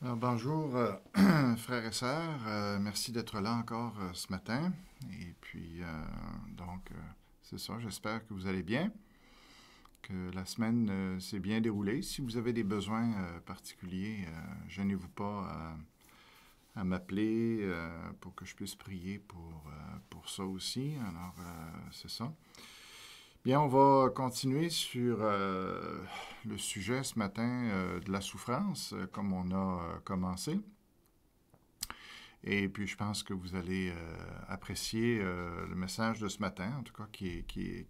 Alors, bonjour, frères et sœurs. Merci d'être là encore ce matin. Et puis, c'est ça, j'espère que vous allez bien, que la semaine s'est bien déroulée. Si vous avez des besoins particuliers, gênez-vous pas à m'appeler pour que je puisse prier pour ça aussi. Alors, c'est ça. Bien, on va continuer sur le sujet ce matin de la souffrance, comme on a commencé. Et puis, je pense que vous allez apprécier le message de ce matin, en tout cas, qui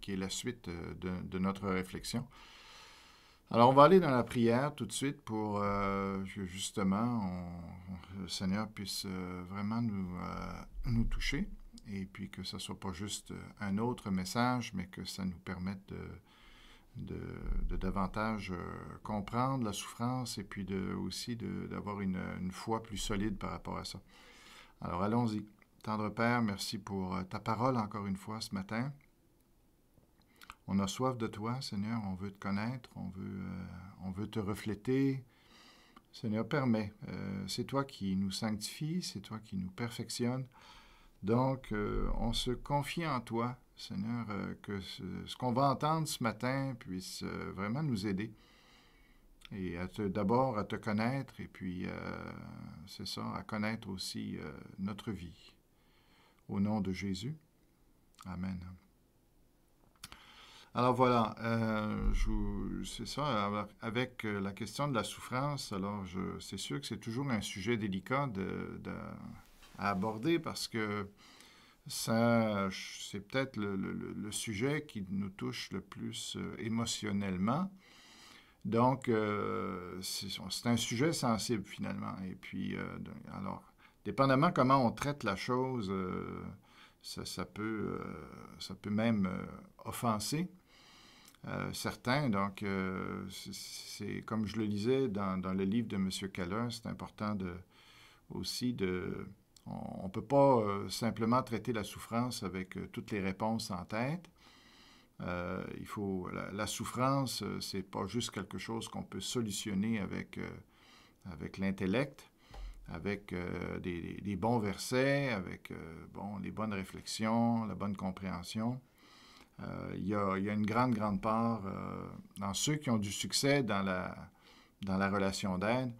est la suite de notre réflexion. Alors, on va aller dans la prière tout de suite pour que justement, le Seigneur puisse vraiment nous toucher et puis que ce ne soit pas juste un autre message, mais que ça nous permette de davantage comprendre la souffrance et puis aussi d'avoir une foi plus solide par rapport à ça. Alors, allons-y. Tendre Père, merci pour ta parole encore une fois ce matin. On a soif de toi, Seigneur, on veut te connaître, on veut te refléter. Seigneur, permets, c'est toi qui nous sanctifie, c'est toi qui nous perfectionne. Donc, on se confie en toi, Seigneur, que ce qu'on va entendre ce matin puisse vraiment nous aider. Et d'abord à te connaître, et puis, c'est ça, à connaître aussi notre vie. Au nom de Jésus. Amen. Alors voilà, c'est ça, avec la question de la souffrance, alors c'est sûr que c'est toujours un sujet délicat à aborder parce que c'est peut-être le sujet qui nous touche le plus émotionnellement. Donc, c'est un sujet sensible finalement. Et puis, alors, dépendamment comment on traite la chose, ça peut même offenser certains. Donc, c'est comme je le lisais dans le livre de M. Keller, c'est important aussi de... On ne peut pas simplement traiter la souffrance avec toutes les réponses en tête. La souffrance, c'est pas juste quelque chose qu'on peut solutionner avec l'intellect, avec des bons versets, avec les bonnes réflexions, la bonne compréhension. Il y a une grande part dans ceux qui ont du succès dans la relation d'aide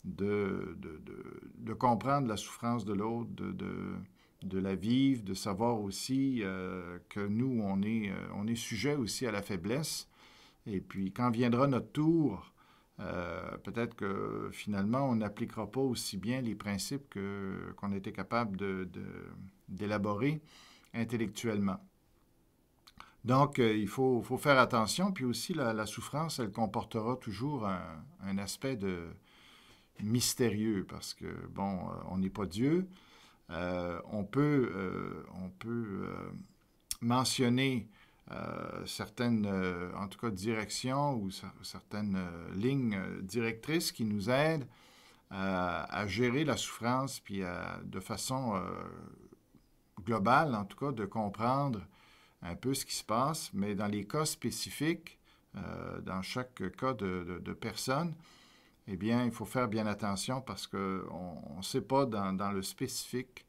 de comprendre la souffrance de l'autre, de la vivre, de savoir aussi que nous, on est sujet aussi à la faiblesse. Et puis, quand viendra notre tour, peut-être que finalement, on n'appliquera pas aussi bien les principes qu'on était capable d'élaborer intellectuellement. Donc, il faut faire attention. Puis aussi, la souffrance, elle comportera toujours un aspect mystérieux parce que, on n'est pas Dieu. On peut mentionner certaines, en tout cas, directions ou certaines lignes directrices qui nous aident à gérer la souffrance, puis de façon globale, en tout cas, de comprendre un peu ce qui se passe, mais dans les cas spécifiques, dans chaque cas de personne, eh bien, il faut faire bien attention parce qu'on ne sait pas dans le spécifique,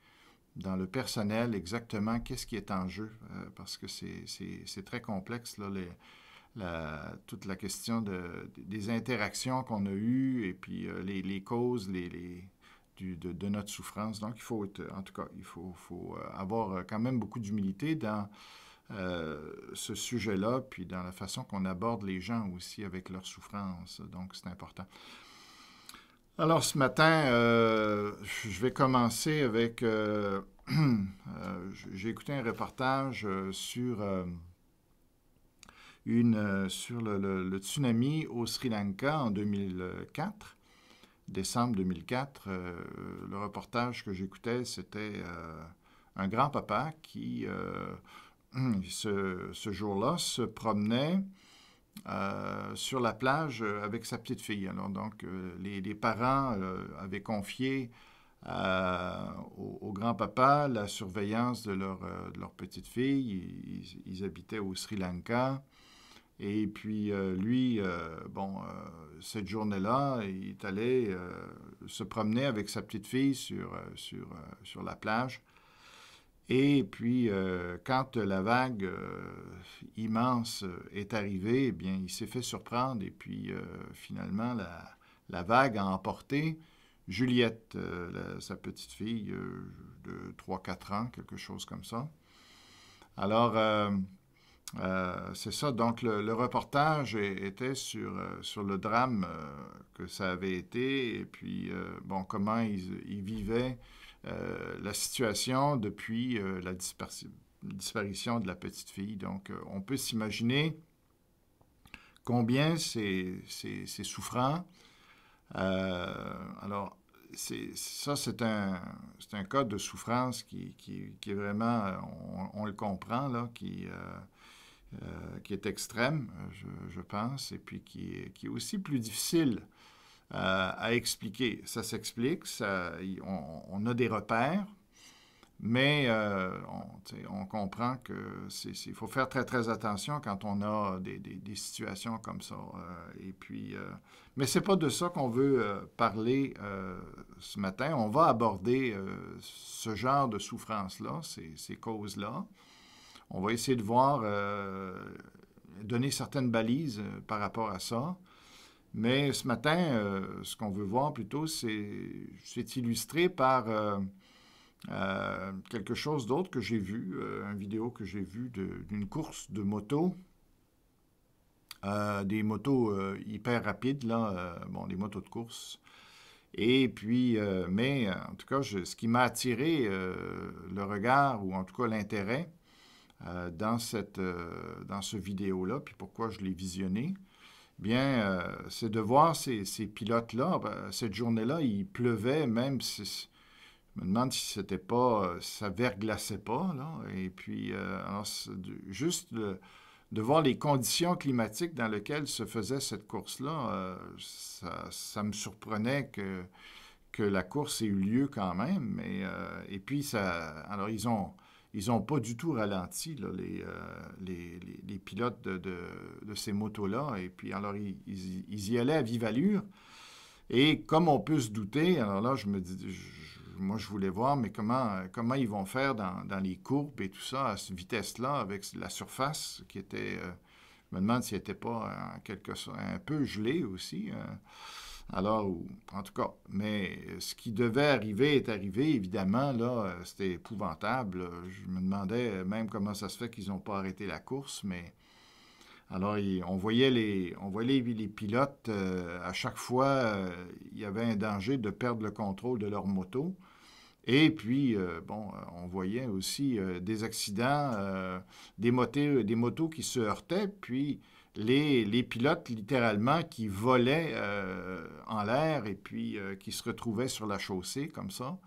dans le personnel, exactement qu'est-ce qui est en jeu, parce que c'est très complexe, là, toute la question des interactions qu'on a eues et puis les causes de notre souffrance. Donc, en tout cas, il faut avoir quand même beaucoup d'humilité dans ce sujet-là, puis dans la façon qu'on aborde les gens aussi avec leur souffrance. Donc, c'est important. Alors, ce matin, je vais commencer avec... j'ai écouté un reportage sur le tsunami au Sri Lanka en 2004, décembre 2004. Le reportage que j'écoutais, c'était un grand-papa qui, ce jour-là, se promenait sur la plage avec sa petite fille. Alors, donc, les parents avaient confié au grand-papa la surveillance de leur petite fille. Ils habitaient au Sri Lanka. Et puis, lui, bon, cette journée-là, il est allé se promener avec sa petite fille sur la plage. Et puis, quand la vague immense est arrivée, eh bien, il s'est fait surprendre. Et puis, finalement, la vague a emporté Juliette, sa petite fille de 3 4 ans, quelque chose comme ça. Alors, c'est ça. Donc, le reportage était sur le drame que ça avait été et puis, bon, comment ils vivaient la situation depuis la disparition de la petite fille. Donc, on peut s'imaginer combien c'est souffrant. Alors, c'est un cas de souffrance qui est vraiment, on le comprend, là, qui est extrême, je pense, et puis qui est aussi plus difficile à expliquer. Ça s'explique, on a des repères, mais on comprend qu'il faut faire très, très attention quand on a des situations comme ça. Et puis, mais c'est pas de ça qu'on veut parler ce matin. On va aborder ce genre de souffrance-là, ces causes-là. On va essayer de voir, donner certaines balises par rapport à ça. Mais ce matin, ce qu'on veut voir plutôt, c'est illustré par quelque chose d'autre que j'ai vu, une vidéo que j'ai vue d'une course de moto, des motos hyper rapides, là, bon, des motos de course. Et puis, mais en tout cas, ce qui m'a attiré le regard, ou en tout cas l'intérêt, dans ce vidéo-là, puis pourquoi je l'ai visionné, bien, c'est de voir ces pilotes-là. Cette journée-là, il pleuvait, même si, je me demande si c'était pas, ça verglaçait pas, là. Et puis, alors, juste de voir les conditions climatiques dans lesquelles se faisait cette course-là, ça me surprenait que la course ait eu lieu quand même. Et puis, alors, ils ont pas du tout ralenti, là, les pilotes de ces motos-là. Et puis, alors, ils y allaient à vive allure. Et comme on peut se douter, alors là, moi, je voulais voir, mais comment ils vont faire dans les courbes et tout ça, à cette vitesse-là, avec la surface qui était... je me demande s'il n'était pas un peu gelé aussi. Alors, en tout cas, mais ce qui devait arriver est arrivé, évidemment, là, c'était épouvantable. Je me demandais même comment ça se fait qu'ils n'ont pas arrêté la course, mais alors on voyait les pilotes, à chaque fois, il y avait un danger de perdre le contrôle de leur moto. Et puis, bon, on voyait aussi des accidents, des motos qui se heurtaient, puis les pilotes, littéralement, qui volaient en l'air et puis qui se retrouvaient sur la chaussée, comme ça.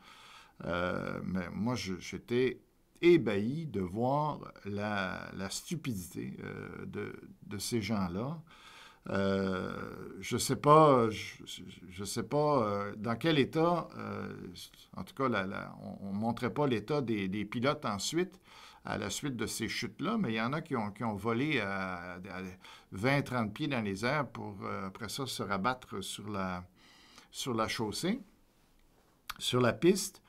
Mais moi, j'étais ébahi de voir la stupidité de ces gens-là. Je sais pas, je sais pas dans quel état, en tout cas, on ne montrait pas l'état des pilotes ensuite, à la suite de ces chutes-là, mais il y en a qui ont volé à 20-30 pieds dans les airs pour, après ça, se rabattre sur la chaussée, sur la piste.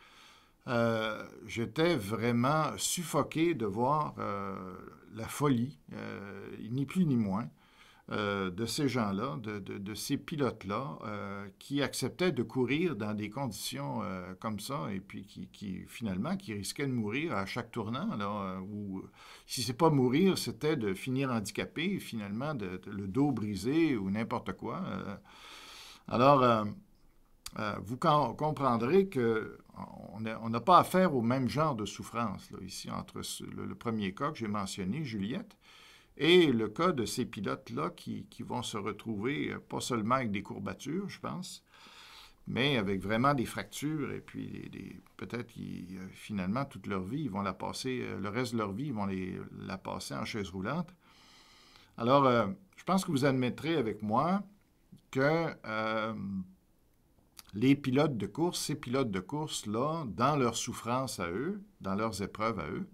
J'étais vraiment suffoqué de voir la folie, ni plus ni moins, de ces gens-là, de ces pilotes-là, qui acceptaient de courir dans des conditions comme ça, et puis finalement, qui risquaient de mourir à chaque tournant, là, ou si c'est pas mourir, c'était de finir handicapé, finalement, le dos brisé ou n'importe quoi. Alors, vous comprendrez qu'on n'a pas affaire au même genre de souffrance, là, ici, entre le premier cas que j'ai mentionné, Juliette, et le cas de ces pilotes-là qui vont se retrouver, pas seulement avec des courbatures, je pense, mais avec vraiment des fractures, et puis peut-être finalement, toute leur vie, ils vont la passer, le reste de leur vie, ils vont la passer en chaise roulante. Alors, je pense que vous admettrez avec moi que les pilotes de course, ces pilotes de course-là, dans leur souffrance à eux, dans leurs épreuves à eux,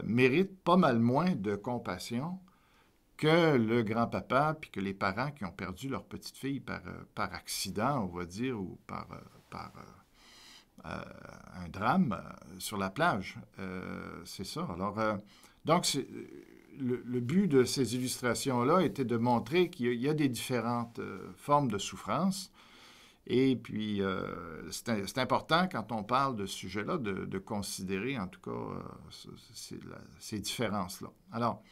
méritent pas mal moins de compassion que le grand-papa, puis que les parents qui ont perdu leur petite fille par accident, on va dire, ou par un drame sur la plage. C'est ça. Alors, donc, le but de ces illustrations-là était de montrer qu'il y a des différentes formes de souffrance. Et puis, c'est important, quand on parle de ce sujet-là, de considérer, en tout cas, ces différences-là. Alors,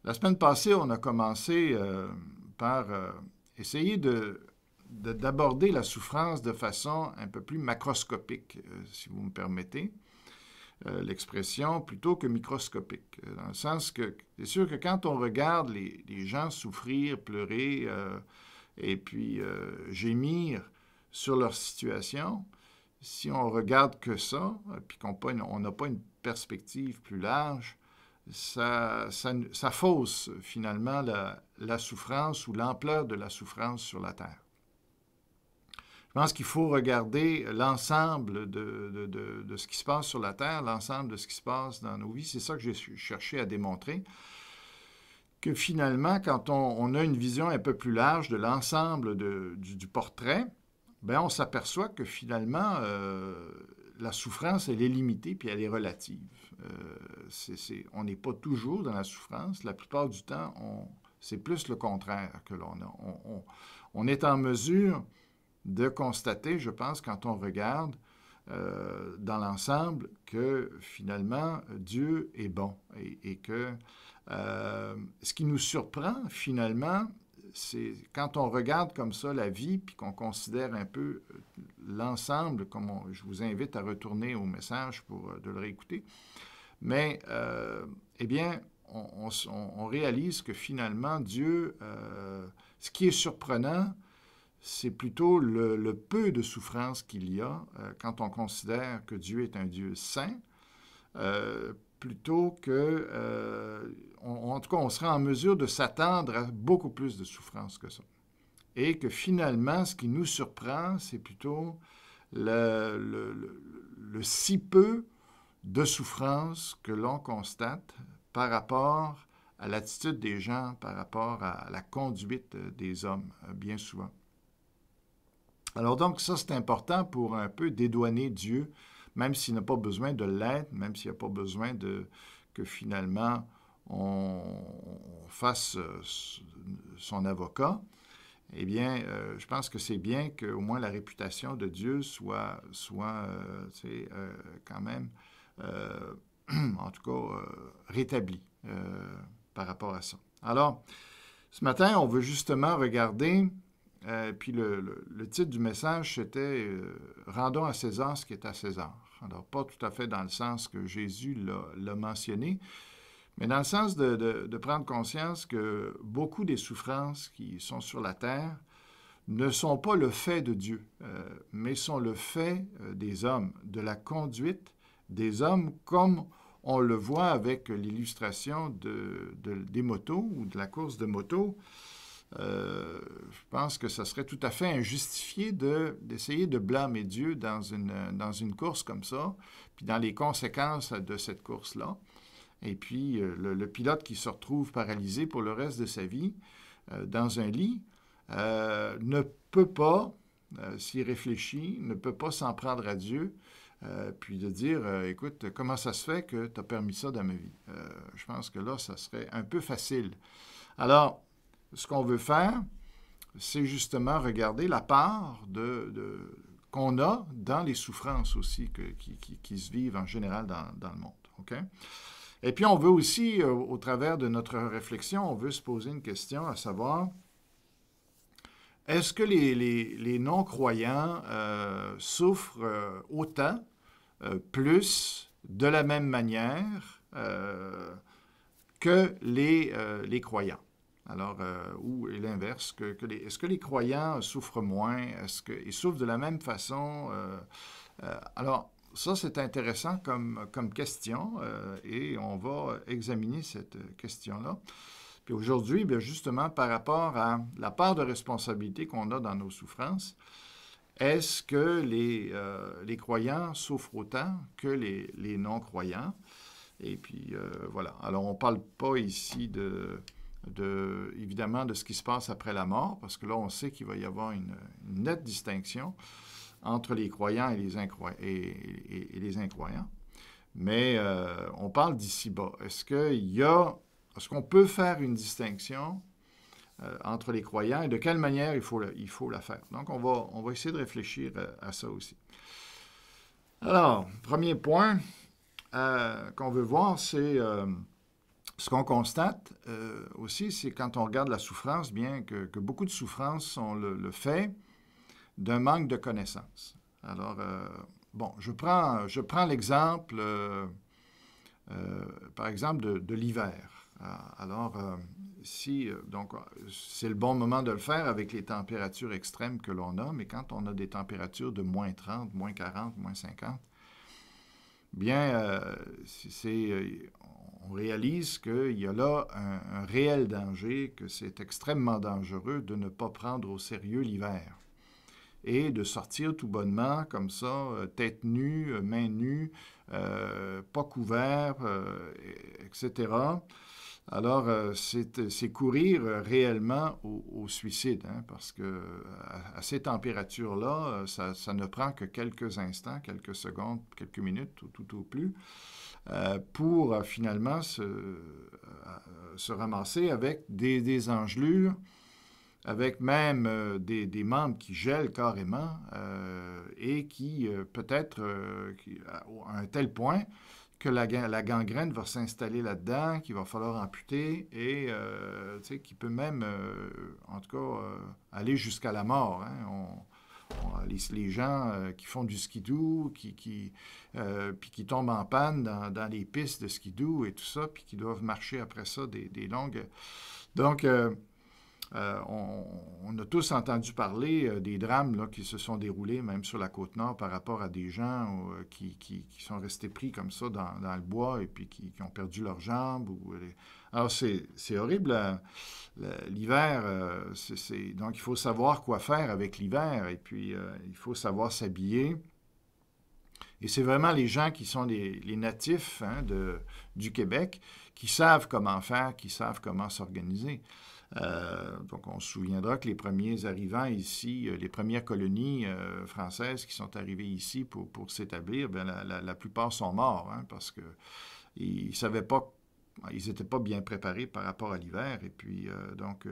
la semaine passée, on a commencé par essayer d'aborder la souffrance de façon un peu plus macroscopique, si vous me permettez l'expression, plutôt que microscopique. Dans le sens que c'est sûr que quand on regarde les gens souffrir, pleurer, et puis gémir sur leur situation, si on regarde que ça, puis qu'on n'a pas une perspective plus large, ça fausse finalement la souffrance ou l'ampleur de la souffrance sur la Terre. Je pense qu'il faut regarder l'ensemble de ce qui se passe sur la Terre, l'ensemble de ce qui se passe dans nos vies. C'est ça que j'ai cherché à démontrer, que finalement, quand on a une vision un peu plus large de l'ensemble du portrait, bien, on s'aperçoit que finalement, la souffrance, elle est limitée puis elle est relative. On n'est pas toujours dans la souffrance. La plupart du temps, c'est plus le contraire que l'on a. On est en mesure de constater, je pense, quand on regarde dans l'ensemble, que finalement, Dieu est bon et que ce qui nous surprend, finalement, c'est quand on regarde comme ça la vie puis qu'on considère un peu l'ensemble, comme je vous invite à retourner au message de le réécouter, mais, eh bien, on réalise que finalement, Dieu, ce qui est surprenant, c'est plutôt le peu de souffrance qu'il y a quand on considère que Dieu est un Dieu saint, plutôt que, en tout cas, on sera en mesure de s'attendre à beaucoup plus de souffrance que ça. Et que finalement, ce qui nous surprend, c'est plutôt le si peu de souffrance que l'on constate par rapport à l'attitude des gens, par rapport à la conduite des hommes, bien souvent. Alors donc, ça, c'est important pour un peu dédouaner Dieu, même s'il n'a pas besoin de l'être, même s'il n'a pas besoin que finalement on fasse son avocat. Eh bien, je pense que c'est bien qu'au moins la réputation de Dieu soit quand même, en tout cas, rétablie par rapport à ça. Alors, ce matin, on veut justement regarder... puis le titre du message, c'était Rendons à César ce qui est à César. Alors, pas tout à fait dans le sens que Jésus l'a mentionné, mais dans le sens de prendre conscience que beaucoup des souffrances qui sont sur la terre ne sont pas le fait de Dieu, mais sont le fait des hommes, de la conduite des hommes, comme on le voit avec l'illustration des motos ou de la course de moto. Je pense que ça serait tout à fait injustifié d'essayer de blâmer Dieu dans une course comme ça, puis dans les conséquences de cette course-là. Et puis, le pilote qui se retrouve paralysé pour le reste de sa vie dans un lit ne peut pas, s'il réfléchit, ne peut pas s'en prendre à Dieu, puis de dire, écoute, comment ça se fait que tu as permis ça dans ma vie? Je pense que là, ça serait un peu facile. Alors, ce qu'on veut faire, c'est justement regarder la part qu'on a dans les souffrances aussi qui se vivent en général dans le monde. Okay? Et puis, on veut aussi, au travers de notre réflexion, on veut se poser une question, à savoir, est-ce que les non-croyants souffrent autant, plus, de la même manière que les croyants? Alors, ou l'inverse, est-ce que les croyants souffrent moins? Est-ce qu'ils souffrent de la même façon? Alors, ça, c'est intéressant comme question et on va examiner cette question-là. Puis aujourd'hui, bien justement, par rapport à la part de responsabilité qu'on a dans nos souffrances, est-ce que les croyants souffrent autant que les non-croyants? Et puis, voilà. Alors, on ne parle pas ici évidemment de ce qui se passe après la mort, parce que là, on sait qu'il va y avoir une nette distinction entre les croyants et les incroyants. Mais on parle d'ici-bas. Est-ce qu'on peut faire une distinction entre les croyants et de quelle manière il faut la faire? Donc, on va essayer de réfléchir à ça aussi. Alors, premier point qu'on veut voir, c'est ce qu'on constate aussi, c'est quand on regarde la souffrance, bien que beaucoup de souffrances sont le fait d'un manque de connaissances. Alors, bon, je prends l'exemple, par exemple, de l'hiver. Alors, donc, c'est le bon moment de le faire avec les températures extrêmes que l'on a, mais quand on a des températures de moins 30, moins 40, moins 50, bien, on réalise qu'il y a là un réel danger, que c'est extrêmement dangereux de ne pas prendre au sérieux l'hiver et de sortir tout bonnement comme ça, tête nue, mains nues, pas couvert, etc. Alors, c'est courir réellement au suicide, hein, parce que à ces températures-là, ça ne prend que quelques instants, quelques secondes, quelques minutes, tout au plus, pour finalement se ramasser avec des engelures, avec même des membres qui gèlent carrément et qui peut-être à un tel point que la gangrène va s'installer là-dedans, qu'il va falloir amputer et qui peut même, en tout cas, aller jusqu'à la mort. Hein. Les gens qui font du skidoo, puis qui tombent en panne dans les pistes de skidoo et tout ça, puis qui doivent marcher après ça des longues... Donc, on a tous entendu parler des drames là, qui se sont déroulés même sur la Côte-Nord par rapport à des gens qui sont restés pris comme ça dans le bois et puis qui ont perdu leurs jambes. Alors, c'est horrible. L'hiver, donc il faut savoir quoi faire avec l'hiver et puis il faut savoir s'habiller. Et c'est vraiment les gens qui sont les natifs hein, du Québec qui savent comment faire, qui savent comment s'organiser. Donc, on se souviendra que les premiers arrivants ici, les premières colonies françaises qui sont arrivées ici pour s'établir, bien, la plupart sont morts hein, parce qu'ils savaient pas, ils n'étaient pas bien préparés par rapport à l'hiver. Et puis, donc,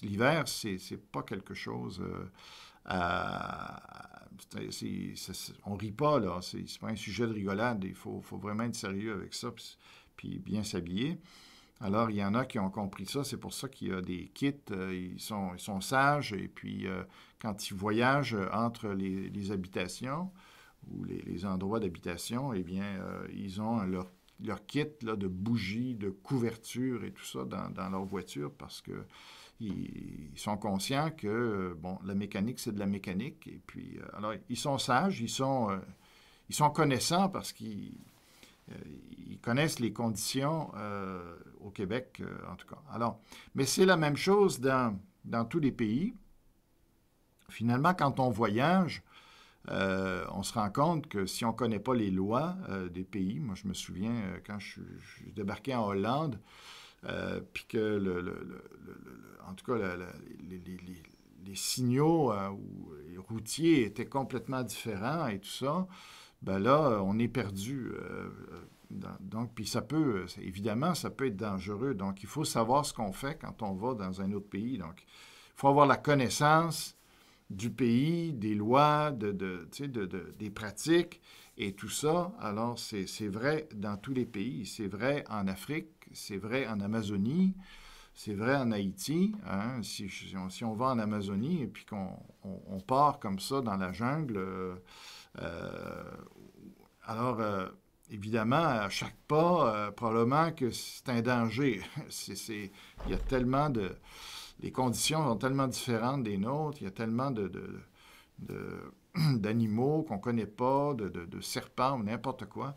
l'hiver, c'est pas quelque chose on rit pas, là. C'est pas un sujet de rigolade. Il faut vraiment être sérieux avec ça, puis bien s'habiller. Alors, il y en a qui ont compris ça. C'est pour ça qu'il y a des kits. Ils sont sages. Et puis, quand ils voyagent entre les habitations ou les endroits d'habitation, eh bien, ils ont leur kit là, de bougies, de couverture et tout ça dans leur voiture parce que ils sont conscients que, bon, la mécanique, c'est de la mécanique. Et puis, alors, ils sont sages, ils sont connaissants parce qu'ils connaissent les conditions au Québec, en tout cas. Alors, mais c'est la même chose dans tous les pays. Finalement, quand on voyage, on se rend compte que si on ne connaît pas les lois des pays, moi je me souviens quand je débarquais en Hollande, puis que en tout cas les signaux routiers étaient complètement différents et tout ça, ben là, on est perdu. Donc, puis évidemment, ça peut être dangereux. Donc, il faut savoir ce qu'on fait quand on va dans un autre pays. Donc, il faut avoir la connaissance du pays, des lois, des pratiques et tout ça. Alors, c'est vrai dans tous les pays. C'est vrai en Afrique, c'est vrai en Amazonie, c'est vrai en Haïti. Hein? Si on va en Amazonie et puis qu'on part comme ça dans la jungle, alors, évidemment, à chaque pas, probablement que c'est un danger. Il y a tellement les conditions sont tellement différentes des nôtres, il y a tellement d'animaux qu'on ne connaît pas, de serpents ou n'importe quoi.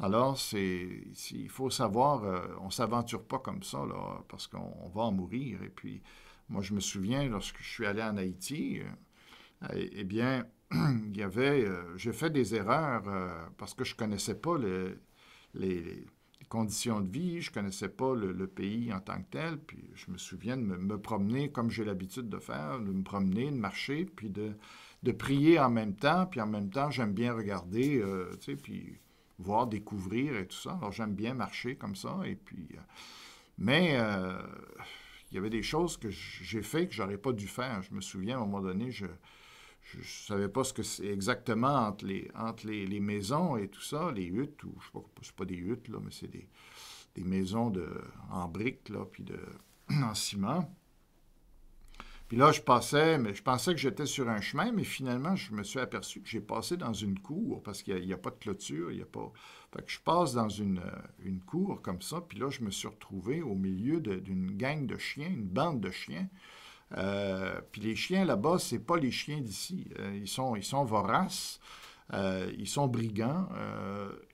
Alors, il faut savoir, on ne s'aventure pas comme ça, là, parce qu'on va en mourir. Et puis, moi, je me souviens, lorsque je suis allé en Haïti, eh bien, j'ai fait des erreurs parce que je ne connaissais pas conditions de vie, je ne connaissais pas le pays en tant que tel, puis je me souviens de me promener comme j'ai l'habitude de faire, de me promener, de marcher, puis de prier en même temps, puis en même temps, j'aime bien regarder, tu sais, puis voir, découvrir et tout ça. Alors, j'aime bien marcher comme ça, et puis... mais il y avait des choses que j'ai fait que j'aurais pas dû faire. Je me souviens, à un moment donné, je ne savais pas ce que c'est exactement entre les maisons et tout ça, les huttes, ou je sais pas, c'est pas des huttes, là, mais c'est des maisons en briques, là, puis en ciment. Puis là, je passais, mais je pensais que j'étais sur un chemin, mais finalement, je me suis aperçu que j'ai passé dans une cour, parce qu'il n'y a pas de clôture, il y a pas... Fait que je passe dans une cour comme ça, puis là, je me suis retrouvé au milieu d'une gang de chiens, une bande de chiens. Puis les chiens là-bas, c'est pas les chiens d'ici. Ils sont voraces, ils sont brigands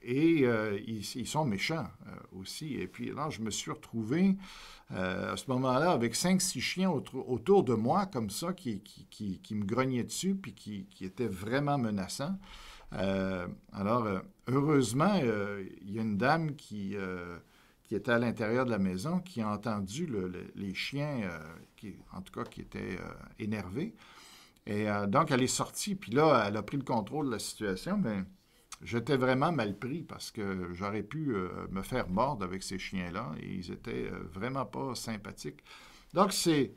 et ils sont méchants aussi. Et puis là, je me suis retrouvé à ce moment-là avec 5-6 chiens autour de moi, comme ça, qui me grognaient dessus, puis qui étaient vraiment menaçants. Heureusement, il y a une dame qui était à l'intérieur de la maison, qui a entendu les chiens, en tout cas, qui étaient énervés. Et donc, elle est sortie, puis là, elle a pris le contrôle de la situation, mais j'étais vraiment mal pris parce que j'aurais pu me faire mordre avec ces chiens-là, et ils étaient vraiment pas sympathiques. Donc, c'est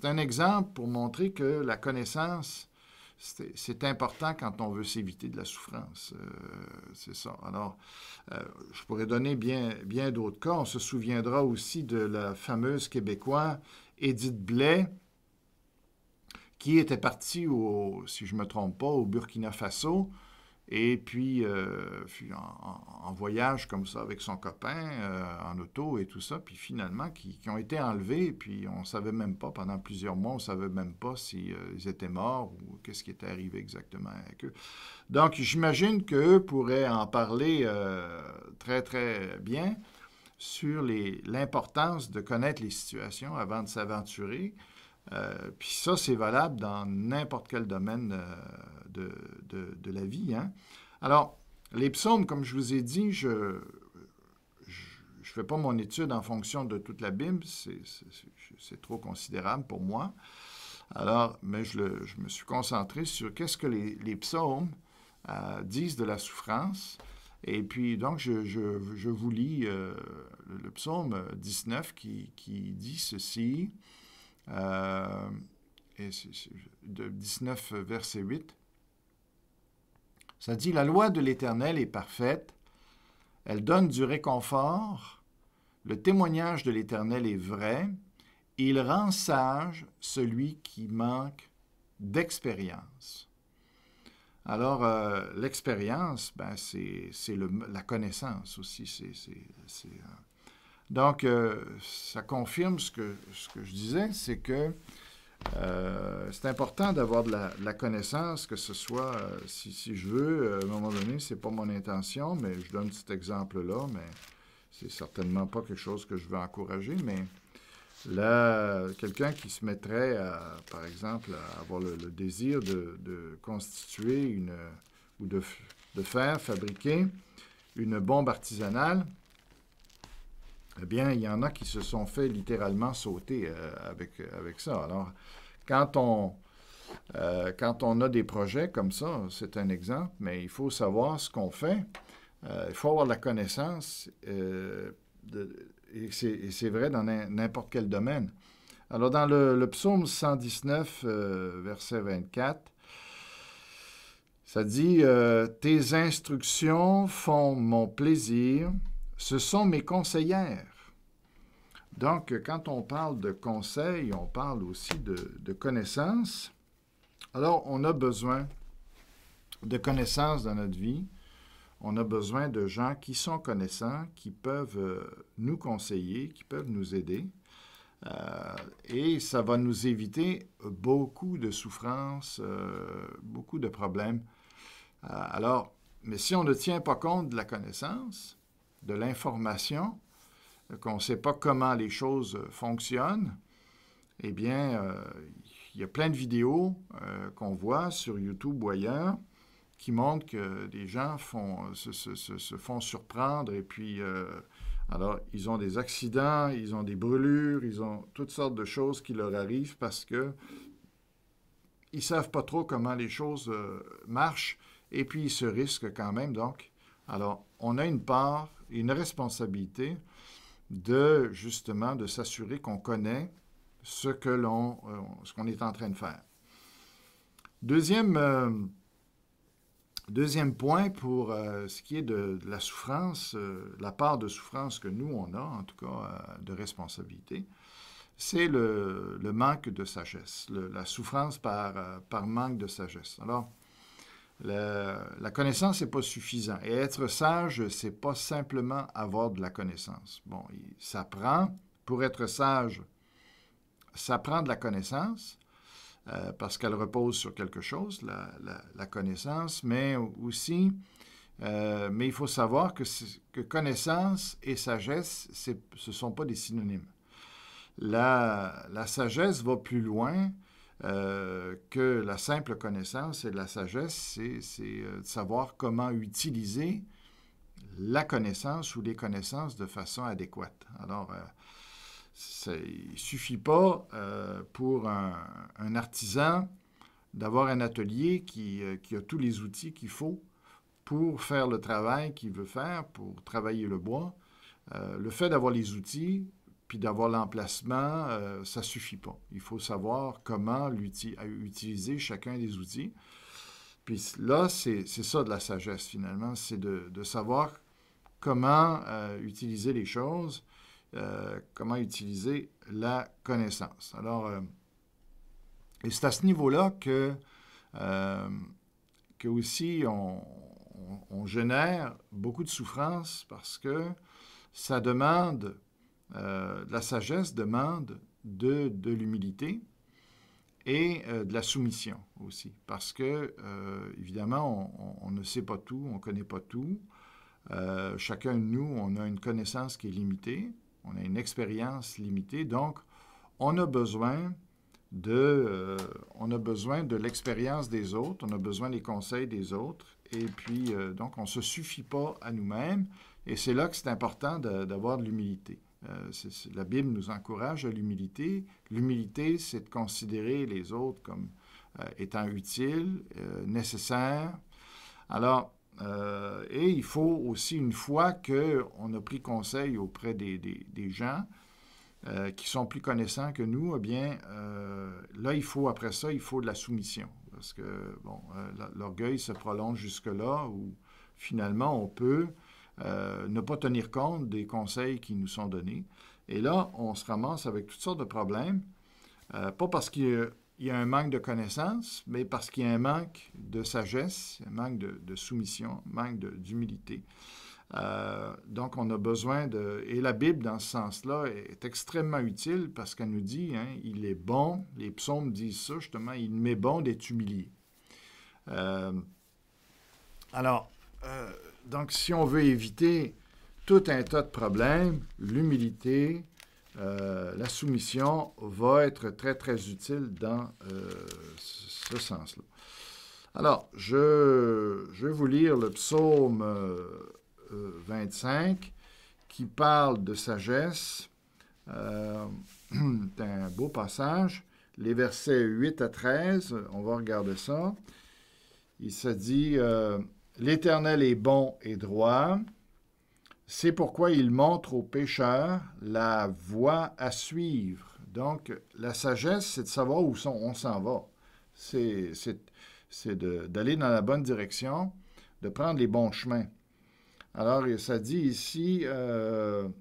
un exemple pour montrer que la connaissance, c'est important quand on veut s'éviter de la souffrance. C'est ça. Alors, je pourrais donner bien d'autres cas. On se souviendra aussi de la fameuse Québécoise Édith Blais, qui était partie, si je ne me trompe pas, au Burkina Faso, et puis en voyage comme ça avec son copain, en auto et tout ça, puis finalement, qui ont été enlevés, puis on ne savait même pas, pendant plusieurs mois, on ne savait même pas s'ils étaient morts ou qu'est-ce qui était arrivé exactement avec eux. Donc, j'imagine qu'eux pourraient en parler très, très bien sur l'importance de connaître les situations avant de s'aventurer. Puis ça, c'est valable dans n'importe quel domaine de la vie. Hein? Alors, les psaumes, comme je vous ai dit, je ne fais pas mon étude en fonction de toute la Bible, c'est trop considérable pour moi. Alors, mais je me suis concentré sur qu'est-ce que les psaumes disent de la souffrance. Et puis, donc, je vous lis le psaume 19 qui dit ceci. De 19, verset 8. Ça dit, « La loi de l'Éternel est parfaite, elle donne du réconfort, le témoignage de l'Éternel est vrai, il rend sage celui qui manque d'expérience. » Alors, l'expérience, ben, c'est la connaissance aussi. Donc, ça confirme ce que je disais, c'est que c'est important d'avoir de la connaissance, que ce soit, si je veux, à un moment donné, c'est pas mon intention, mais je donne cet exemple-là, mais c'est certainement pas quelque chose que je veux encourager, mais là, quelqu'un qui se mettrait, par exemple, à avoir le désir de constituer ou de fabriquer une bombe artisanale, eh bien, il y en a qui se sont fait littéralement sauter avec ça. Alors, quand on a des projets comme ça, c'est un exemple, mais il faut savoir ce qu'on fait. Il faut avoir de la connaissance, et c'est vrai dans n'importe quel domaine. Alors, dans le psaume 119, verset 24, ça dit « Tes instructions font mon plaisir, ce sont mes conseillères. » Donc, quand on parle de conseils, on parle aussi de connaissances. Alors, on a besoin de connaissances dans notre vie. On a besoin de gens qui sont connaissants, qui peuvent nous conseiller, qui peuvent nous aider. Et ça va nous éviter beaucoup de souffrances, beaucoup de problèmes. Alors, mais si on ne tient pas compte de la connaissance, de l'information, qu'on ne sait pas comment les choses fonctionnent, eh bien, il y a plein de vidéos qu'on voit sur YouTube ou ailleurs qui montrent que des gens se font surprendre et puis, alors, ils ont des accidents, ils ont des brûlures, ils ont toutes sortes de choses qui leur arrivent parce que ils ne savent pas trop comment les choses marchent et puis ils se risquent quand même. Donc, alors, on a une part, une responsabilité de, justement, de s'assurer qu'on connaît ce qu'on est en train de faire. Deuxième point pour ce qui est de la souffrance, la part de souffrance que nous, on a, en tout cas, de responsabilité, c'est le manque de sagesse, la souffrance par manque de sagesse. Alors, la connaissance n'est pas suffisant. Et être sage, c'est pas simplement avoir de la connaissance. Bon, ça prend, pour être sage, ça prend de la connaissance, parce qu'elle repose sur quelque chose, la connaissance, mais aussi, mais il faut savoir que connaissance et sagesse, ce ne sont pas des synonymes. La sagesse va plus loin que la simple connaissance, et la sagesse, c'est de savoir comment utiliser la connaissance ou les connaissances de façon adéquate. Alors, il ne suffit pas pour un artisan d'avoir un atelier qui a tous les outils qu'il faut pour faire le travail qu'il veut faire, pour travailler le bois. Le fait d'avoir les outils, puis d'avoir l'emplacement, ça ne suffit pas. Il faut savoir comment utiliser chacun des outils. Puis là, c'est ça de la sagesse, finalement, c'est de savoir comment utiliser les choses, comment utiliser la connaissance. Alors, et c'est à ce niveau-là que aussi on génère beaucoup de souffrance parce que ça demande, la sagesse demande de l'humilité et de la soumission aussi. Parce que, évidemment, on ne sait pas tout, on ne connaît pas tout. Chacun de nous, on a une connaissance qui est limitée, on a une expérience limitée, donc on a besoin de l'expérience des autres, on a besoin des conseils des autres, et puis donc on ne se suffit pas à nous-mêmes, et c'est là que c'est important d'avoir de l'humilité. La Bible nous encourage à l'humilité. L'humilité, c'est de considérer les autres comme étant utiles, nécessaires. Alors, et il faut aussi, une fois qu'on a pris conseil auprès des gens qui sont plus connaissants que nous, eh bien, là, après ça, il faut de la soumission. Parce que, bon, l'orgueil se prolonge jusque-là où, finalement, on peut ne pas tenir compte des conseils qui nous sont donnés. Et là, on se ramasse avec toutes sortes de problèmes, pas parce qu'il y a un manque de connaissance, mais parce qu'il y a un manque de sagesse, un manque de soumission, un manque d'humilité. Donc, on a besoin de... Et la Bible, dans ce sens-là, est extrêmement utile parce qu'elle nous dit, hein, il est bon, les psaumes disent ça, justement, il m'est bon d'être humilié. Donc, si on veut éviter tout un tas de problèmes, l'humilité, la soumission va être très, très utile dans ce sens-là. Alors, je vais vous lire le psaume 25 qui parle de sagesse. C'est un beau passage. Les versets 8 à 13, on va regarder ça. Il se dit... L'Éternel est bon et droit, c'est pourquoi il montre aux pécheurs la voie à suivre. Donc, la sagesse, c'est de savoir où on s'en va. C'est d'aller dans la bonne direction, de prendre les bons chemins. Alors, ça dit ici, en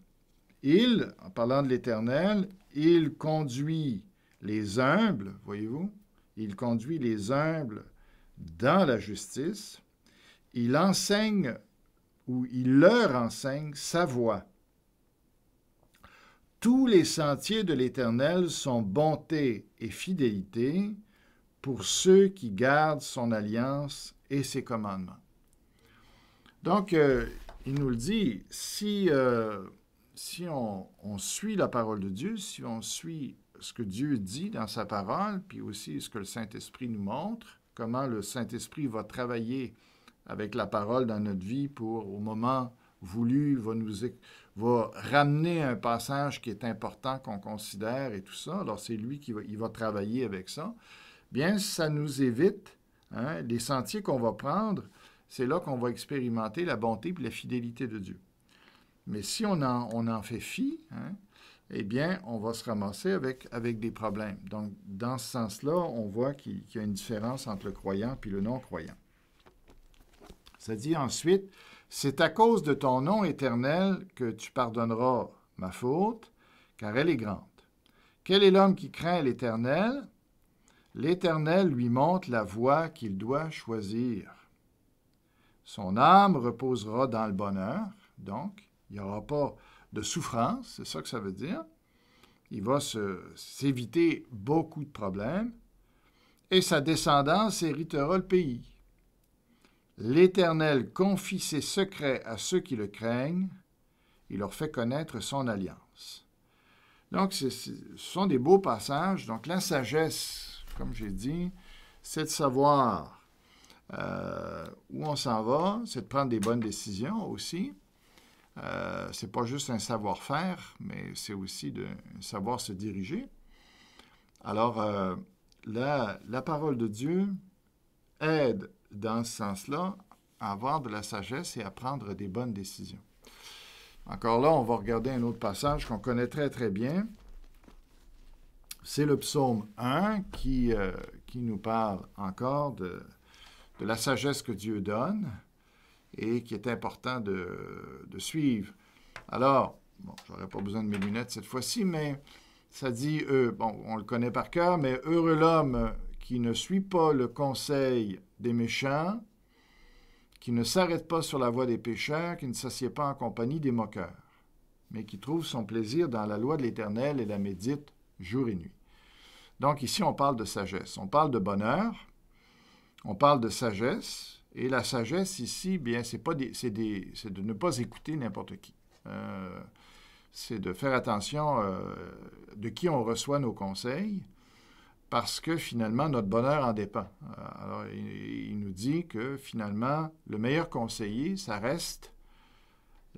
parlant de l'Éternel, il conduit les humbles, voyez-vous, il conduit les humbles dans la justice. Il enseigne, ou il leur enseigne, sa voie. Tous les sentiers de l'Éternel sont bonté et fidélité pour ceux qui gardent son alliance et ses commandements. Donc, il nous le dit, si on suit la parole de Dieu, si on suit ce que Dieu dit dans sa parole, puis aussi ce que le Saint-Esprit nous montre, comment le Saint-Esprit va travailler avec la parole dans notre vie pour, au moment voulu, va ramener un passage qui est important, qu'on considère et tout ça. Alors, c'est lui qui va travailler avec ça. Bien, ça nous évite, hein, les sentiers qu'on va prendre, c'est là qu'on va expérimenter la bonté et la fidélité de Dieu. Mais si on en fait fi, hein, eh bien, on va se ramasser avec des problèmes. Donc, dans ce sens-là, on voit qu'il y a une différence entre le croyant et le non-croyant. Ça dit ensuite, « C'est à cause de ton nom éternel que tu pardonneras ma faute, car elle est grande. Quel est l'homme qui craint l'Éternel? L'Éternel lui montre la voie qu'il doit choisir. Son âme reposera dans le bonheur. » Donc, il n'y aura pas de souffrance, c'est ça que ça veut dire. Il va s'éviter beaucoup de problèmes. Et sa descendance héritera le pays. L'Éternel confie ses secrets à ceux qui le craignent. Il leur fait connaître son alliance. Donc, ce sont des beaux passages. Donc, la sagesse, comme j'ai dit, c'est de savoir où on s'en va, c'est de prendre des bonnes décisions aussi. C'est pas juste un savoir-faire, mais c'est aussi de savoir se diriger. Alors, la parole de Dieu aide dans ce sens-là à avoir de la sagesse et à prendre des bonnes décisions. Encore là, on va regarder un autre passage qu'on connaît très, très bien. C'est le psaume 1 qui nous parle encore de la sagesse que Dieu donne et qui est important de suivre. Alors, bon, je n'aurais pas besoin de mes lunettes cette fois-ci, mais ça dit, bon, on le connaît par cœur, mais « Heureux l'homme qui ne suit pas le conseil des méchants, qui ne s'arrête pas sur la voie des pécheurs, qui ne s'assied pas en compagnie des moqueurs, mais qui trouve son plaisir dans la loi de l'Éternel et la médite jour et nuit. » Donc ici, on parle de sagesse. On parle de bonheur, on parle de sagesse, et la sagesse ici, bien, c'est de ne pas écouter n'importe qui. C'est de faire attention de qui on reçoit nos conseils, parce que finalement, notre bonheur en dépend. Alors, il nous dit que finalement, le meilleur conseiller, ça reste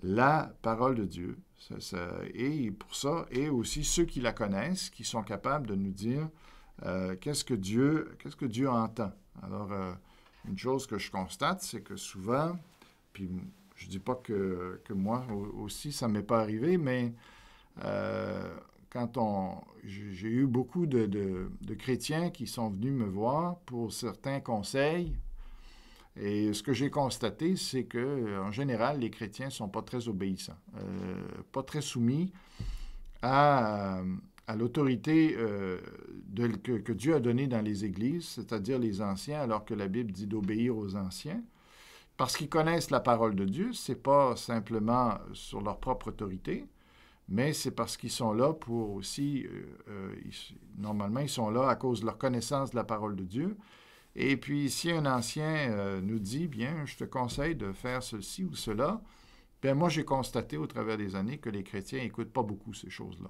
la parole de Dieu. Et pour ça, et aussi ceux qui la connaissent, qui sont capables de nous dire qu'est-ce que Dieu entend. Alors, une chose que je constate, c'est que souvent, puis je ne dis pas que moi aussi, ça ne m'est pas arrivé, mais j'ai eu beaucoup de chrétiens qui sont venus me voir pour certains conseils. Et ce que j'ai constaté, c'est qu'en général, les chrétiens ne sont pas très obéissants, pas très soumis à l'autorité que Dieu a donnée dans les églises, c'est-à-dire les anciens, alors que la Bible dit d'obéir aux anciens. Parce qu'ils connaissent la parole de Dieu, ce n'est pas simplement sur leur propre autorité, mais c'est parce qu'ils sont là pour aussi, normalement, ils sont là à cause de leur connaissance de la parole de Dieu. Et puis, si un ancien nous dit, bien, je te conseille de faire ceci ou cela, bien, moi, j'ai constaté au travers des années que les chrétiens n'écoutent pas beaucoup ces choses-là.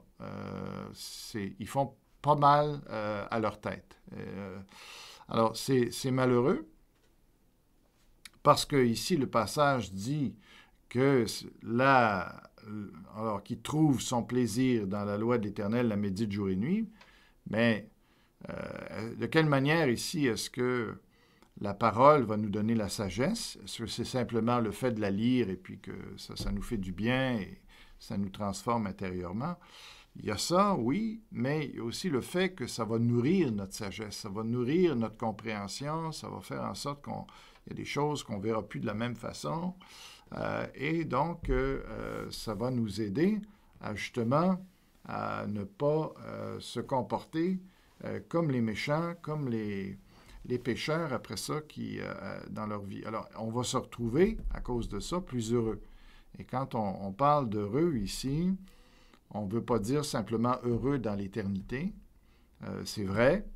Ils font pas mal à leur tête. Alors, c'est malheureux, parce que ici, le passage dit que alors qu'il trouve son plaisir dans la loi de l'Éternel, la médite jour et nuit, mais de quelle manière ici est-ce que la parole va nous donner la sagesse? Est-ce que c'est simplement le fait de la lire et puis que ça nous fait du bien et ça nous transforme intérieurement? Il y a ça, oui, mais il y a aussi le fait que ça va nourrir notre sagesse, ça va nourrir notre compréhension, ça va faire en sorte qu'il y a des choses qu'on ne verra plus de la même façon. Et donc, ça va nous aider justement à ne pas se comporter comme les méchants, comme les pécheurs après ça dans leur vie. Alors, on va se retrouver, à cause de ça, plus heureux. Et quand on parle d'heureux ici, on ne veut pas dire simplement heureux dans l'éternité. C'est vrai.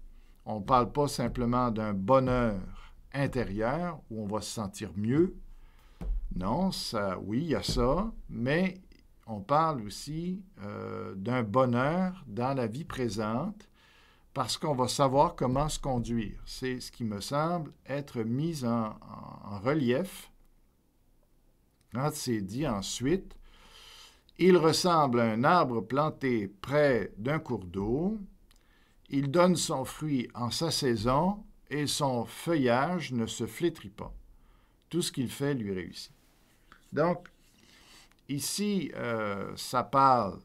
On ne parle pas simplement d'un bonheur intérieur où on va se sentir mieux. Non, oui, il y a ça, mais on parle aussi d'un bonheur dans la vie présente parce qu'on va savoir comment se conduire. C'est ce qui me semble être mis en relief quand c'est dit ensuite. Il ressemble à un arbre planté près d'un cours d'eau. Il donne son fruit en sa saison et son feuillage ne se flétrit pas. Tout ce qu'il fait lui réussit. Donc, ici, ça parle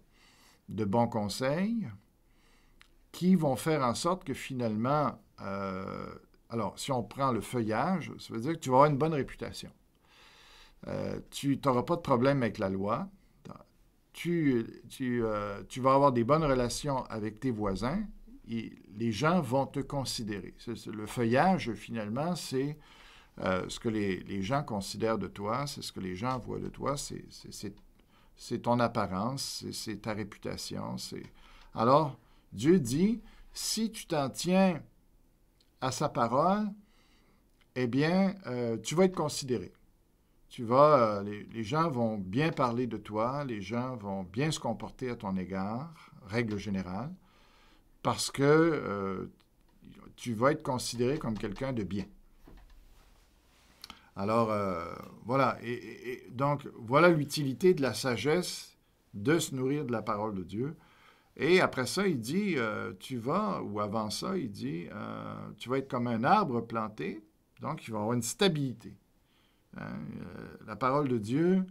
de bons conseils qui vont faire en sorte que finalement, alors, si on prend le feuillage, ça veut dire que tu vas avoir une bonne réputation. Tu n'auras pas de problème avec la loi. Tu vas avoir des bonnes relations avec tes voisins et les gens vont te considérer. Le feuillage, finalement, c'est ce que les gens considèrent de toi, c'est ce que les gens voient de toi, c'est ton apparence, c'est ta réputation. Alors, Dieu dit, si tu t'en tiens à sa parole, eh bien, tu vas être considéré. Les gens vont bien parler de toi, les gens vont bien se comporter à ton égard, règle générale, parce que tu vas être considéré comme quelqu'un de bien. Alors, voilà. Donc, voilà l'utilité de la sagesse de se nourrir de la parole de Dieu. Et après ça, il dit, ou avant ça, il dit, tu vas être comme un arbre planté, donc il va avoir une stabilité. La parole de Dieu,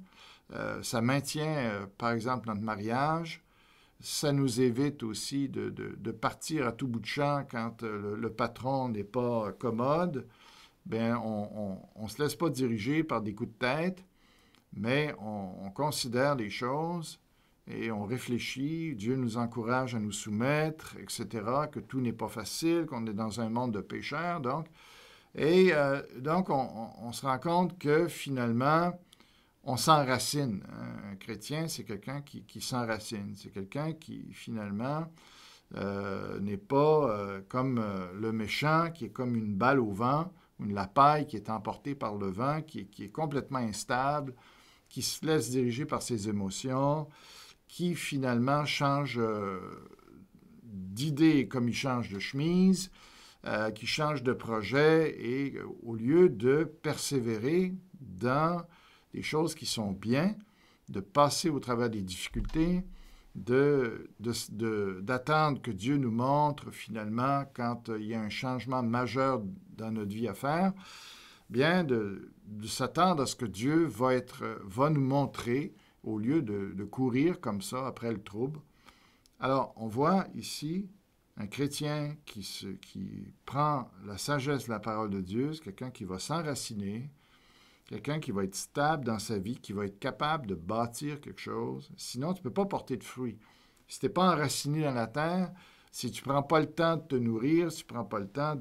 ça maintient, par exemple, notre mariage. Ça nous évite aussi de partir à tout bout de champ quand le patron n'est pas commode. Bien, on ne se laisse pas diriger par des coups de tête, mais on considère les choses et on réfléchit. Dieu nous encourage à nous soumettre, etc., que tout n'est pas facile, qu'on est dans un monde de pécheurs, donc. Et donc, on se rend compte que finalement, on s'enracine. Un chrétien, c'est quelqu'un qui s'enracine. C'est quelqu'un qui, finalement, n'est pas comme le méchant, qui est comme une balle au vent, ou la paille qui est emportée par le vent, qui est complètement instable, qui se laisse diriger par ses émotions, qui, finalement, change d'idée comme il change de chemise, qui change de projet et au lieu de persévérer dans des choses qui sont bien, de passer au travers des difficultés, d'attendre que Dieu nous montre finalement quand il y a un changement majeur dans notre vie à faire, bien de s'attendre à ce que Dieu va nous montrer au lieu de courir comme ça après le trouble. Alors, on voit ici un chrétien qui prend la sagesse de la parole de Dieu, c'est quelqu'un qui va s'enraciner, quelqu'un qui va être stable dans sa vie, qui va être capable de bâtir quelque chose. Sinon, tu ne peux pas porter de fruits. Si tu n'es pas enraciné dans la terre, si tu ne prends pas le temps de te nourrir, si tu ne prends pas le temps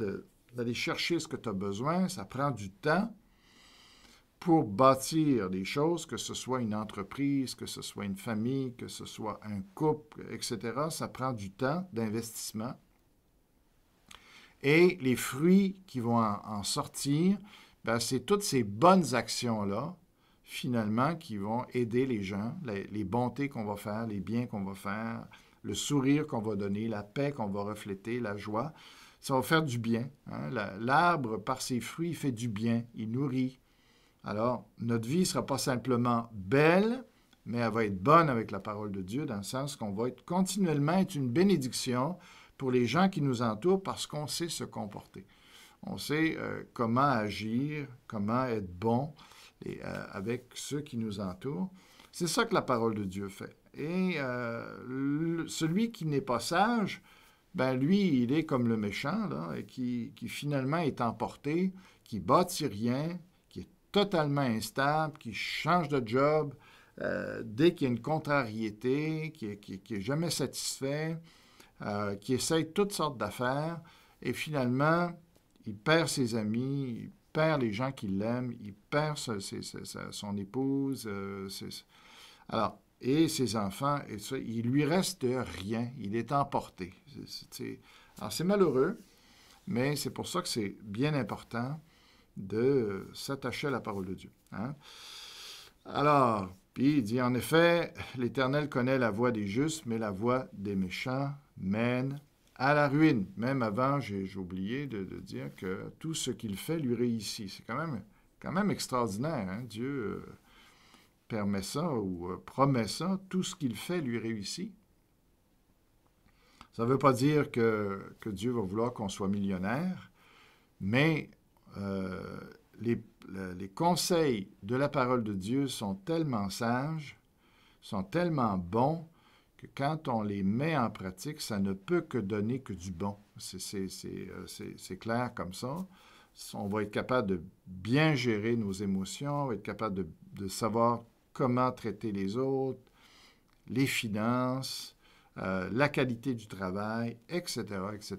d'aller chercher ce que tu as besoin, ça prend du temps pour bâtir des choses, que ce soit une entreprise, que ce soit une famille, que ce soit un couple, etc. Ça prend du temps d'investissement. Et les fruits qui vont en sortir, bien, c'est toutes ces bonnes actions-là, finalement, qui vont aider les gens, les bontés qu'on va faire, les biens qu'on va faire, le sourire qu'on va donner, la paix qu'on va refléter, la joie. Ça va faire du bien. Hein? L'arbre, par ses fruits, il fait du bien, il nourrit. Alors, notre vie ne sera pas simplement belle, mais elle va être bonne avec la parole de Dieu, dans le sens qu'on va continuellement être une bénédiction pour les gens qui nous entourent parce qu'on sait se comporter. On sait comment agir, comment être bon avec ceux qui nous entourent. C'est ça que la parole de Dieu fait. Et celui qui n'est pas sage, ben lui, il est comme le méchant, là, et qui finalement est emporté, qui ne bâtit rien, qui est totalement instable, qui change de job dès qu'il y a une contrariété, qui est jamais satisfait, qui essaye toutes sortes d'affaires, et finalement, il perd ses amis, il perd les gens qui l'aiment, il perd son épouse, alors, et ses enfants, et ça, il lui reste rien, il est emporté. Alors, c'est malheureux, mais c'est pour ça que c'est bien important de s'attacher à la parole de Dieu. Hein? Alors, puis il dit, en effet, l'Éternel connaît la voie des justes, mais la voie des méchants mène à la ruine. Même avant, j'ai oublié de dire que tout ce qu'il fait lui réussit. C'est quand même extraordinaire. Hein? Dieu permet ça ou promet ça. Tout ce qu'il fait lui réussit. Ça ne veut pas dire que Dieu va vouloir qu'on soit millionnaire, mais les conseils de la parole de Dieu sont tellement sages, sont tellement bons, que quand on les met en pratique, ça ne peut que donner que du bon. C'est clair comme ça. On va être capable de bien gérer nos émotions, on va être capable de savoir comment traiter les autres, les finances, la qualité du travail, etc., etc.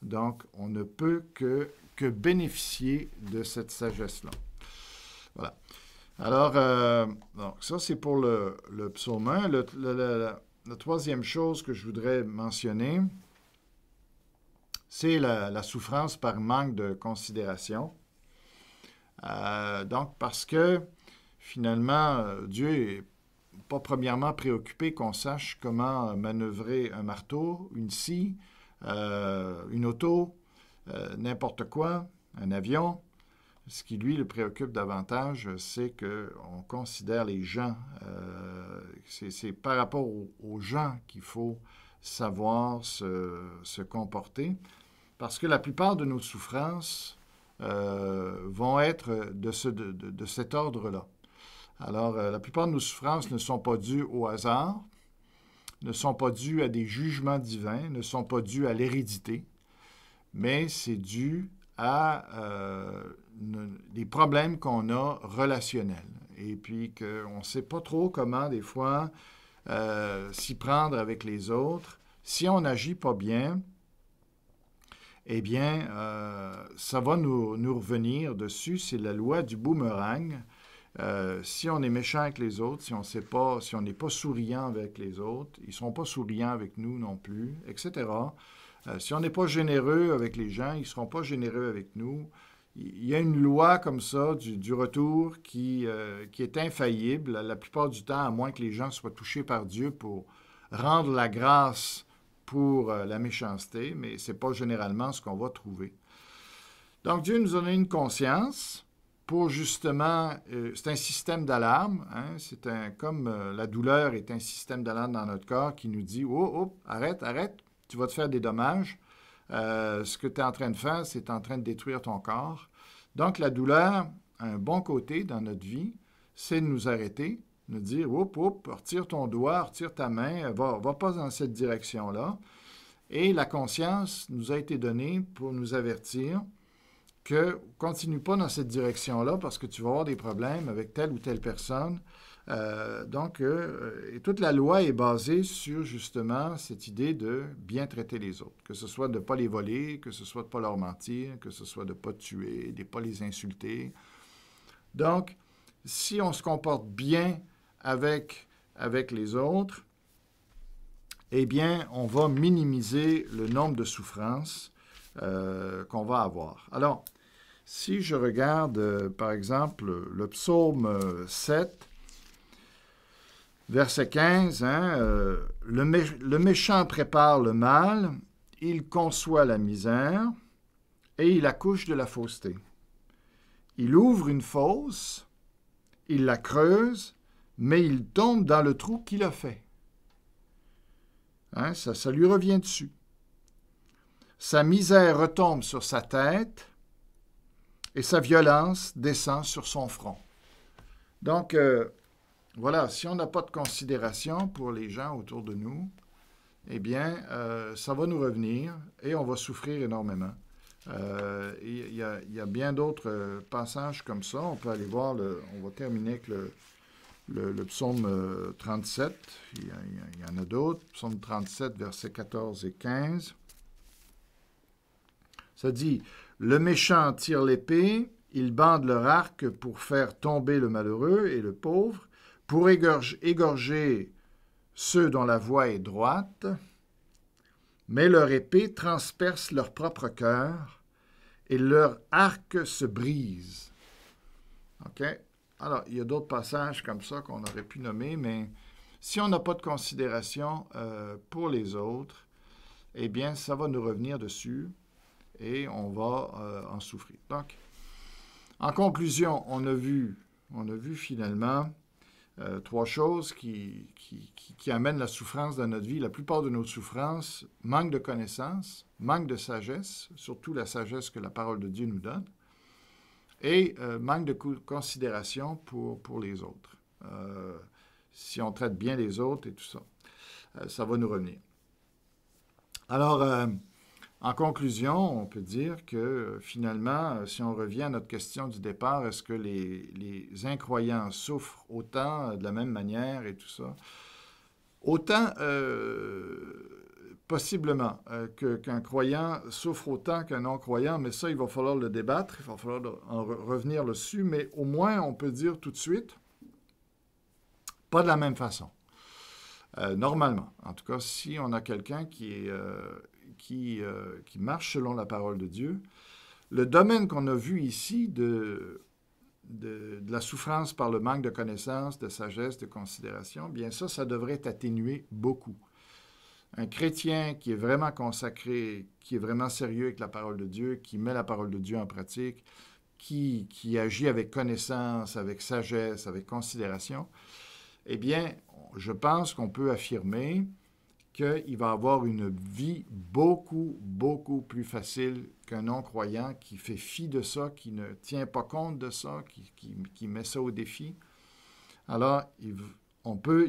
Donc, on ne peut que bénéficier de cette sagesse-là. Voilà. Alors, donc, ça, c'est pour le psaume 1. La troisième chose que je voudrais mentionner, c'est la souffrance par manque de considération. Donc, parce que, finalement, Dieu n'est pas premièrement préoccupé qu'on sache comment manœuvrer un marteau, une scie, une auto, n'importe quoi, un avion. Ce qui, lui, le préoccupe davantage, c'est qu'on considère les gens. C'est par rapport aux gens qu'il faut savoir se comporter, parce que la plupart de nos souffrances vont être de cet ordre-là. Alors, la plupart de nos souffrances ne sont pas dues au hasard, ne sont pas dues à des jugements divins, ne sont pas dues à l'hérédité, mais c'est dû à des problèmes qu'on a relationnels. Et puis qu'on ne sait pas trop comment, des fois, s'y prendre avec les autres. Si on n'agit pas bien, eh bien, ça va nous revenir dessus. C'est la loi du boomerang. Si on est méchant avec les autres, si on n'est pas souriant avec les autres, ils ne seront pas souriants avec nous non plus, etc. Si on n'est pas généreux avec les gens, ils ne seront pas généreux avec nous. Il y a une loi comme ça du retour qui est infaillible la plupart du temps, à moins que les gens soient touchés par Dieu pour rendre la grâce pour la méchanceté, mais ce n'est pas généralement ce qu'on va trouver. Donc Dieu nous a donné une conscience pour justement, c'est un système d'alarme, hein, comme la douleur est un système d'alarme dans notre corps qui nous dit « Oh, oh, arrête, tu vas te faire des dommages. Ce que tu es en train de faire, c'est en train de détruire ton corps. » Donc, la douleur, un bon côté dans notre vie, c'est de nous arrêter, nous dire, oups, retire ton doigt, retire ta main, va pas dans cette direction-là. Et la conscience nous a été donnée pour nous avertir que continue pas dans cette direction-là parce que tu vas avoir des problèmes avec telle ou telle personne. Et toute la loi est basée sur justement cette idée de bien traiter les autres, que ce soit de ne pas les voler, que ce soit de ne pas leur mentir, que ce soit de ne pas tuer, de ne pas les insulter. Donc, si on se comporte bien avec les autres, eh bien, on va minimiser le nombre de souffrances qu'on va avoir. Alors, si je regarde, par exemple, le psaume 7, verset 15, le méchant prépare le mal, il conçoit la misère et il accouche de la fausseté. Il ouvre une fosse, il la creuse, mais il tombe dans le trou qu'il a fait. Ça lui revient dessus. Sa misère retombe sur sa tête et sa violence descend sur son front. Donc, voilà, si on n'a pas de considération pour les gens autour de nous, eh bien, ça va nous revenir et on va souffrir énormément. Il y a bien d'autres passages comme ça. On peut aller voir, on va terminer avec le psaume 37. Il y en a d'autres. Psaume 37, versets 14 et 15. Ça dit, « Le méchant tire l'épée, il bande leur arc pour faire tomber le malheureux et le pauvre, pour égorger ceux dont la voie est droite, mais leur épée transperce leur propre cœur et leur arc se brise. » OK? Alors, il y a d'autres passages comme ça qu'on aurait pu nommer, mais si on n'a pas de considération pour les autres, eh bien, ça va nous revenir dessus et on va en souffrir. Donc, en conclusion, on a vu finalement trois choses qui amènent la souffrance dans notre vie. La plupart de nos souffrances, manque de connaissance, manque de sagesse, surtout la sagesse que la parole de Dieu nous donne, et manque de considération pour les autres. Si on traite bien les autres et tout ça, ça va nous revenir. Alors, en conclusion, on peut dire que finalement, si on revient à notre question du départ, est-ce que les incroyants souffrent autant de la même manière et tout ça? Autant, possiblement, qu'un croyant souffre autant qu'un non-croyant, mais ça, il va falloir le débattre, il va falloir en revenir dessus, mais au moins, on peut dire tout de suite, pas de la même façon. Normalement, en tout cas, si on a quelqu'un qui marche selon la parole de Dieu, le domaine qu'on a vu ici de la souffrance par le manque de connaissance, de sagesse, de considération, bien ça devrait être atténué beaucoup. Un chrétien qui est vraiment consacré, qui est vraiment sérieux avec la parole de Dieu, qui met la parole de Dieu en pratique, qui agit avec connaissance, avec sagesse, avec considération, eh bien, je pense qu'on peut affirmer qu'il va avoir une vie beaucoup, beaucoup plus facile qu'un non-croyant qui fait fi de ça, qui ne tient pas compte de ça, qui met ça au défi. Alors, il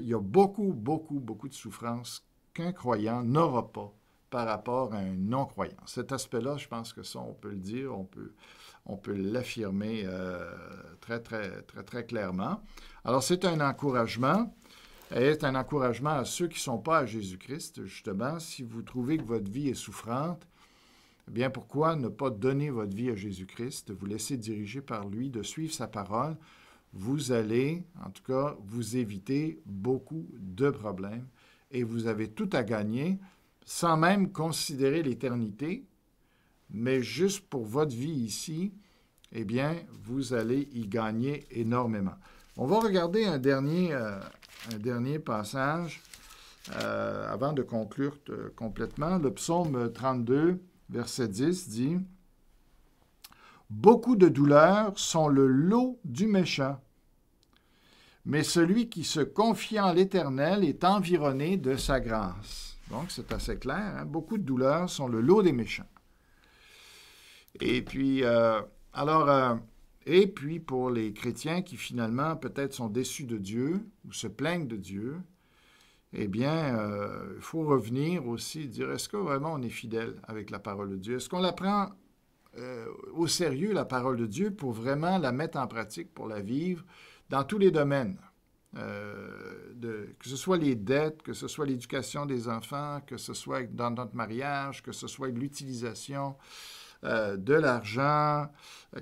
y a beaucoup, beaucoup, beaucoup de souffrances qu'un croyant n'aura pas par rapport à un non-croyant. Cet aspect-là, je pense que ça, on peut le dire, on peut l'affirmer très, très, très, très clairement. Alors, c'est un encouragement. C'est un encouragement à ceux qui ne sont pas à Jésus-Christ, justement. Si vous trouvez que votre vie est souffrante, eh bien, pourquoi ne pas donner votre vie à Jésus-Christ, de vous laisser diriger par lui, de suivre sa parole? Vous allez, en tout cas, vous éviter beaucoup de problèmes et vous avez tout à gagner sans même considérer l'éternité, mais juste pour votre vie ici, eh bien, vous allez y gagner énormément. On va regarder un dernier passage avant de conclure complètement. Le psaume 32, verset 10 dit « Beaucoup de douleurs sont le lot du méchant, mais celui qui se confie en l'Éternel est environné de sa grâce. » Donc, c'est assez clair. Hein? Beaucoup de douleurs sont le lot des méchants. Et puis, et puis, pour les chrétiens qui, finalement, peut-être sont déçus de Dieu ou se plaignent de Dieu, eh bien, il faut revenir aussi et dire, est-ce que vraiment on est fidèle avec la parole de Dieu? Est-ce qu'on la prend au sérieux, la parole de Dieu, pour vraiment la mettre en pratique, pour la vivre dans tous les domaines? Que ce soit les dettes, que ce soit l'éducation des enfants, que ce soit dans notre mariage, que ce soit l'utilisation de l'argent,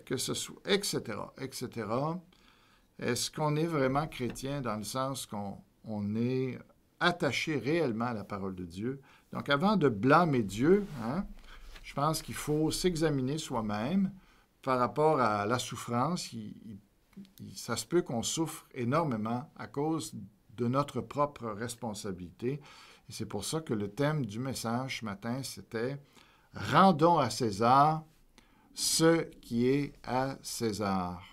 que ce soit, etc., etc. Est-ce qu'on est vraiment chrétien dans le sens qu'on est attaché réellement à la parole de Dieu? Donc, avant de blâmer Dieu, hein, je pense qu'il faut s'examiner soi-même par rapport à la souffrance. Ça se peut qu'on souffre énormément à cause de notre propre responsabilité. Et c'est pour ça que le thème du message ce matin, c'était « Rendons à César ce qui est à César ».